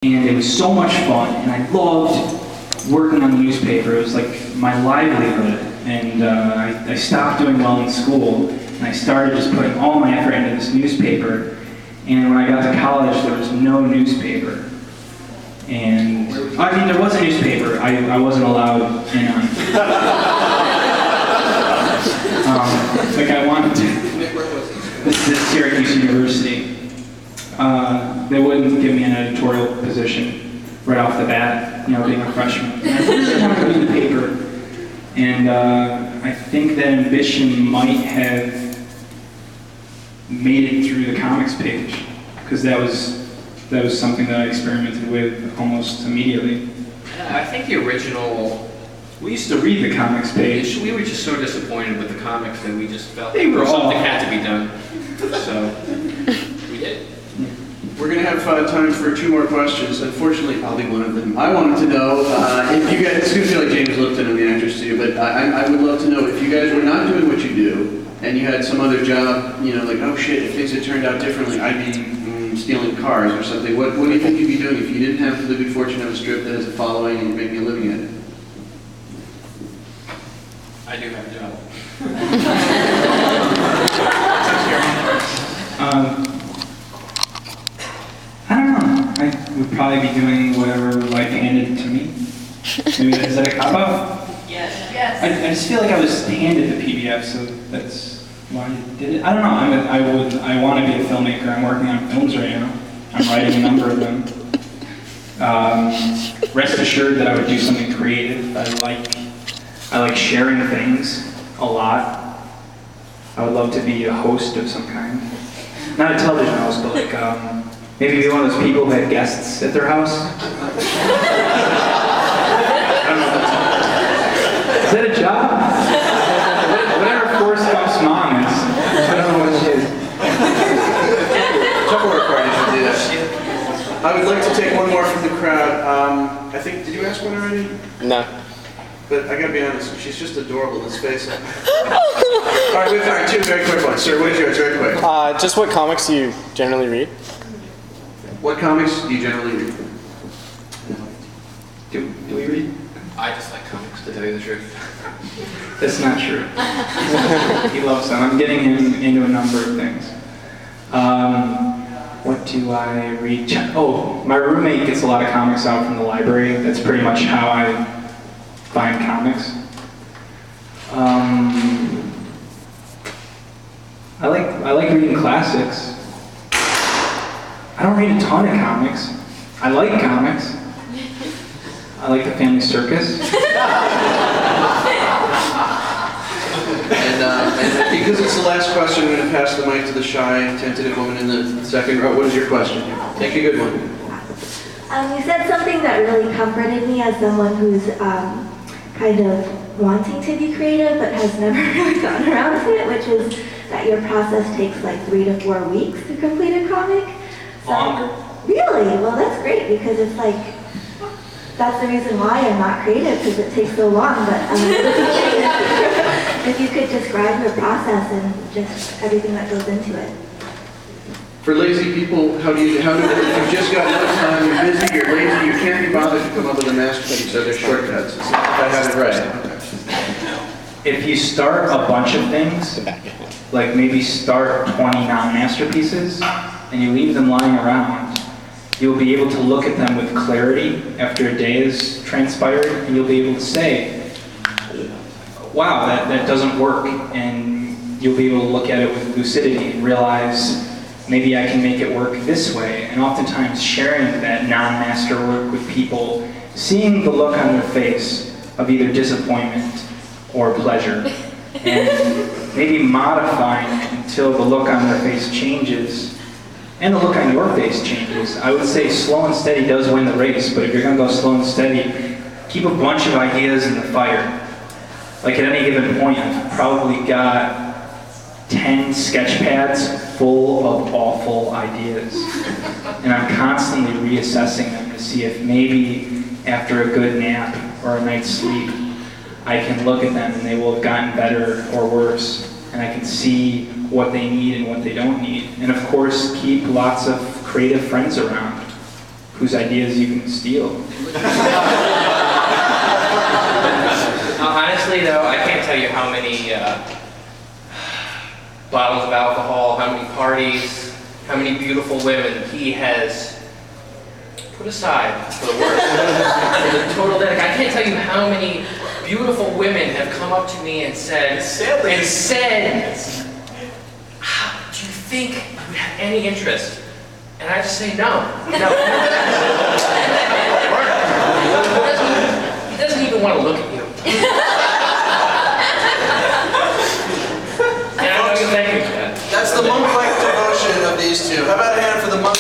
and it was so much fun, and I loved working on the newspaper. It was like my livelihood, and I stopped doing well in school, and I started just putting all my effort into this newspaper. And when I got to college, there was no newspaper. And, I mean, there was a newspaper. I wasn't allowed in on it. Like I wanted to. This is Syracuse University. They wouldn't give me an editorial position right off the bat, you know, being a freshman. And I really wanted to be in the paper. And I think that ambition might have made it through the comics page, because that was something that I experimented with almost immediately. Yeah, I think the original... We used to read the comics page. We were just so disappointed with the comics that we just felt They were something all... had to be done. So, we did. We're going to have time for 2 more questions. Unfortunately, I'll be one of them. I wanted to know if you guys, it's going to feel like James Lipton, I'm the actress too, but I would love to know if you guys were not doing what you do, and you had some other job, you know, like, oh shit, if things had turned out differently, I'd be stealing cars or something. What do you think you'd be doing if you didn't have the good fortune of a strip that has a following and you're making a living at it? I do have a job. I don't know. I would probably be doing whatever life handed to me. Maybe is that a cop-out? Yes. Yes. I just feel like I was handed the PBF, so that's why I did it. I don't know. I want to be a filmmaker. I'm working on films right now. I'm writing a number of them. Rest assured that I would do something creative. I like sharing things a lot. I would love to be a host of some kind. Not a television host, but like maybe be one of those people who had guests at their house. I don't know. Is that a job? Whatever Forrest Gump's mom is. I don't know what she is. Couple more parties to do that. I would like to take one more from the crowd. I think, did you ask one already? No. But I gotta be honest, she's just adorable, let's face it. Alright, we've got 2 very quick ones. Sir, what is yours, very quick? Just what comics do you generally read? What comics do you generally read? Do we read? I just like comics, to tell you the truth. That's not true. He loves them. I'm getting him into a number of things. What do I read? Oh, my roommate gets a lot of comics out from the library. That's pretty much how I find comics. I like reading classics. I don't read a ton of comics. I like comics. I like the Family Circus. And because it's the last question, I'm going to pass the mic to the shy, tentative woman in the second row. What is your question? Take a good one. You said something that really comforted me as someone who's kind of wanting to be creative but has never really gotten around to it, which is that your process takes like 3 to 4 weeks to complete a comic. Longer. Really? Well, that's great because it's like, that's the reason why I'm not creative, because it takes so long, but if you could describe your process and just everything that goes into it. For lazy people, if you've just got no time, you're busy, you're lazy, you can't be bothered to come up with a masterpiece, so there's shortcuts. It's not if I have it right. If you start a bunch of things, like maybe start 20 non-masterpieces, and you leave them lying around, you'll be able to look at them with clarity after a day has transpired, and you'll be able to say, wow, that doesn't work, and you'll be able to look at it with lucidity and realize maybe I can make it work this way. And oftentimes sharing that non-master work with people, seeing the look on their face of either disappointment or pleasure, and maybe modifying it until the look on their face changes and the look on your face changes. I would say slow and steady does win the race, but if you're gonna go slow and steady, keep a bunch of ideas in the fire. Like at any given point, I've probably got 10 sketch pads full of awful ideas. And I'm constantly reassessing them to see if maybe after a good nap or a night's sleep, I can look at them and they will have gotten better or worse. And I can see what they need and what they don't need. And of course, keep lots of creative friends around whose ideas you can steal. Honestly, though, I can't tell you how many bottles of alcohol, how many parties, how many beautiful women he has put aside for the work. For the total dedication. I can't tell you how many beautiful women have come up to me and said, "Ah, do you think you would have any interest?" And I just say, no. He doesn't even want to look at you. And I know you thank me for that. That's the monk-like devotion of these two. How about a hand for the monk